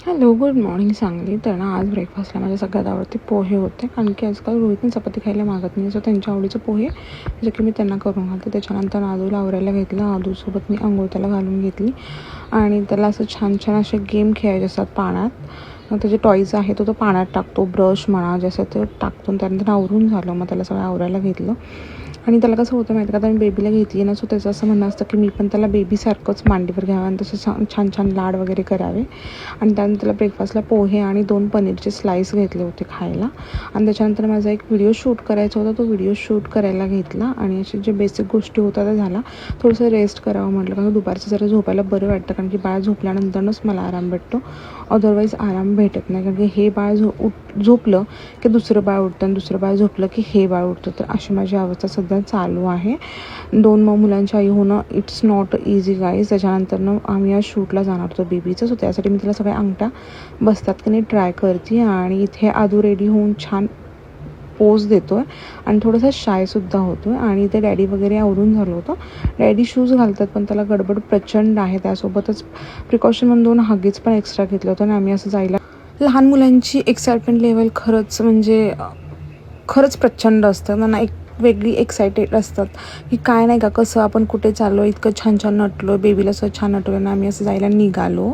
Hello, good morning Sangli. तर ना आज ब्रेकफास्टला माझ्या सगळ्यात आवडते पोहे होते, कारण की आजकाल रोहितने चपाती खायला मागत नाही. सो त्यांच्या आवडीचे पोहे जे की मी त्यांना करून घालते. त्याच्यानंतर आदूला आवरायला घेतलं. आदूसोबत मी अंघोळ त्याला घालून घेतली आणि त्याला असं छान छान असे गेम खेळायचे असतात पाण्यात. मग त्याचे टॉईज आहे तो पाण्यात टाकतो, ब्रश म्हणा जसं ते टाकतो. त्यानंतर आवरून झालं, मग त्याला सगळं आवरायला घेतलं. आणि त्याला कसं होतं माहिती का, आता मी बेबीला घेतली ना, सो त्याचं असं म्हणणं असतं की मी पण त्याला बेबीसारखंच मांडीवर घ्यावं आणि तसं छान छान लाड वगैरे करावे. आणि त्यानंतर त्याला ब्रेकफास्टला पोहे आणि 2 पनीरचे स्लाईस घेतले होते खायला. आणि त्याच्यानंतर माझा एक व्हिडिओ शूट करायचा होता, तो व्हिडिओ शूट करायला घेतला. आणि असे जे बेसिक गोष्टी होत्या त्या झाला. थोडंसं रेस्ट करावं म्हटलं, कारण दुपारचं जरा झोपायला बरं वाटतं, कारण की बाळ झोपल्यानंतरच मला आराम भेटतो. अदरवाईज आराम भेटत नाही, कारण की हे बाळ झोपलं की दुसरं बाळ उठतं आणि दुसरं बाळ झोपलं की हे बाळ उठतं. तर अशी माझी अवस्था सध्या चालू आहे. 2 मुलांची आई होणं इट्स नॉट इझी गाईज. त्याच्यानंतर आम्ही आज शूटला जाणार होतो बेबीचं. सो त्यासाठी मी तिला सगळ्या अंगठ्या बसतात की नाही ट्राय करते. आणि इथे आदू रेडी होऊन छान पोज देतो आहे आणि थोडंसं शायसुद्धा होतो आहे. आणि ते डॅडी वगैरे आवरून झालं होतं. डॅडी शूज घालतात, पण त्याला गडबड प्रचंड आहे. त्यासोबतच प्रिकॉशन म्हणून 2 हगीज पण एक्स्ट्रा घेतलं होतं आणि आम्ही असं जायला. लहान मुलांची एक्साइटमेंट लेवल खरंच म्हणजे खरंच प्रचंड असतं. त्यांना एक वेगळी एक्सायटेड असतात की काय नाही का, कसं आपण कुठे चाललो, इतकं छान छान नटलो, बेबीला असं छान नटवलं ना. आम्ही असं जायला निघालो.